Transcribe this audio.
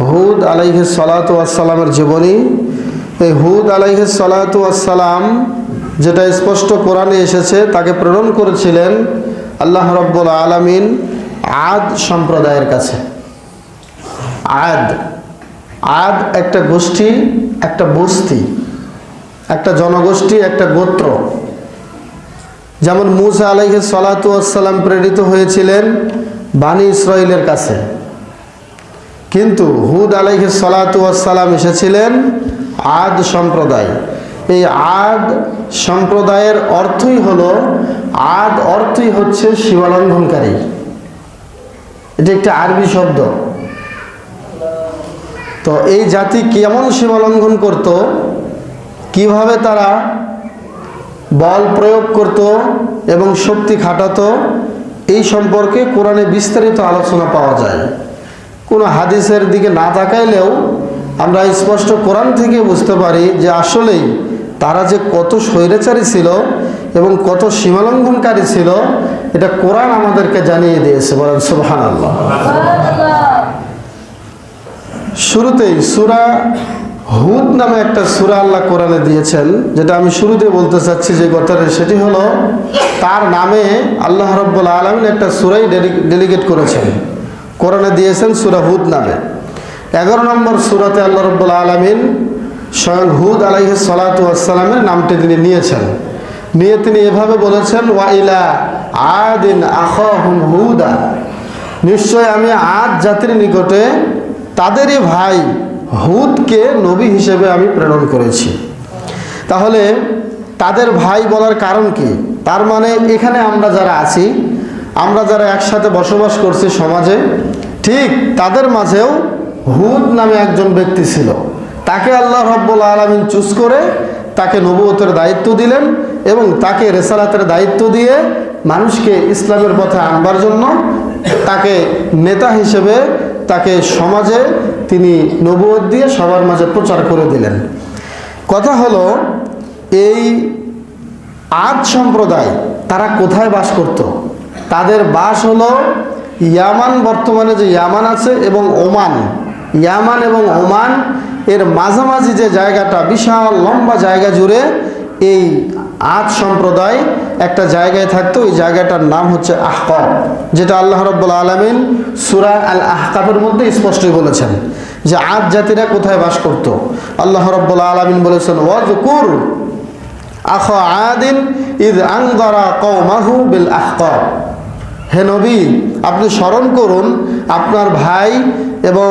হুদ আলাইহিস সালাতু ওয়াস সালামের জীবনী। এই হুদ আলাইহিস সালাতু ওয়াস সালাম, যেটা স্পষ্ট কোরআনে এসেছে, তাকে প্রেরণ করেছিলেন আল্লাহ রাব্বুল আলামিন আদ সম্প্রদায়ের কাছে। আদ একটা গোষ্ঠী, একটা বস্তি, একটা জনগোষ্ঠী, একটা গোত্র। যেমন মূসা আলাইহিস সালাতু ওয়াস সালাম প্রেরিত হয়েছিলেন বানি ইসরাইলের কাছে, কিন্তু হুদ আলাইহিস সালাতু ওয়াস সালাম এসেছিলেন আদ সম্প্রদায়। এই আদ সম্প্রদায়ের অর্থই হলো, আদ অর্থই হচ্ছে সীমালঙ্ঘনকারী। এটা একটা আরবি শব্দ। তো এই জাতি কেমন সীমালঙ্ঘন করত, কিভাবে তারা বল প্রয়োগ করত এবং শক্তি খাটাতো, এই সম্পর্কে কোরআনে বিস্তারিত আলোচনা পাওয়া যায়। কোনো হাদিসের দিকে না তাকাইলেও আমরা স্পষ্ট কোরআন থেকে বুঝতে পারি যে আসলেই তারা যে কত স্বৈরাচারী ছিল এবং কত সীমালঙ্ঘনকারী ছিল, এটা কোরআন আমাদেরকে জানিয়ে দিয়েছে। বলেন সুবহানাল্লাহ। শুরুতেই সূরা হুদ নামে একটা সূরা আল্লাহ কোরআনে দিয়েছেন, যেটা আমি শুরুতে বলতে চাচ্ছি যে কথাটা, সেটি হলো তার নামে আল্লাহ রাব্বুল আলামিন একটা সূরাই ডেলিগেট করেছেন, কোরআনে দিয়েছেন সূরা হুদ নামে। 11 নম্বর সূরাতে আল্লাহ রাব্বুল আলামিন স্বয়ং হুদ আলাইহিস সালাতু ওয়াস সালামের নামটি তিনি নিয়েছেন। নিয়ে তিনি এভাবে বলেছেন, ওয়া ইলা আদিন আখাহুম হুদা, নিশ্চয় আমি আদ জাতির নিকটে তাদেরই ভাই হুদকে নবী হিসেবে আমি প্রেরণ করেছি। তাহলে তাদের ভাই বলার কারণ কি? তার মানে এখানে আমরা যারা আছি, আমরা যারা একসাথে বসবাস করছি সমাজে, ঠিক তাদের মাঝেও হুদ নামে একজন ব্যক্তি ছিল। তাকে আল্লাহ রাব্বুল আলামিন চুজ করে তাকে নবুয়তের দায়িত্ব দিলেন এবং তাকে রিসালাতের দায়িত্ব দিয়ে মানুষকে ইসলামের পথে আনবার জন্য তাকে নেতা হিসেবে তাকে সমাজে তিনি নবুয়ত দিয়ে সবার মাঝে প্রচার করে দিলেন। কথা হলো, এই আদ সম্প্রদায় তারা কোথায় বাস করত? তাদের বাস হলো ইয়ামান, বর্তমানে যে ইয়ামান আছে, এবং ওমান। ইয়ামান এবং ওমান এর মাঝামাঝি যে জায়গাটা, বিশাল লম্বা জায়গা জুড়ে এই আদ সম্প্রদায় একটা জায়গায় থাকতো। ওই জায়গাটার নাম হচ্ছে আহকাব, যেটা আল্লাহ রাব্বুল আলামিন সূরা আল আহকাবের মধ্যে স্পষ্টই বলেছেন যে আদ জাতিরা কোথায় বাস করত। আল্লাহ রাব্বুল আলামিন বলেছেন, ওয়াজকুর আখা আদিন ইদ আনযারা কওমাহু বিল আহকাব। হে নবী, আপনি স্মরণ করুন আপনার ভাই এবং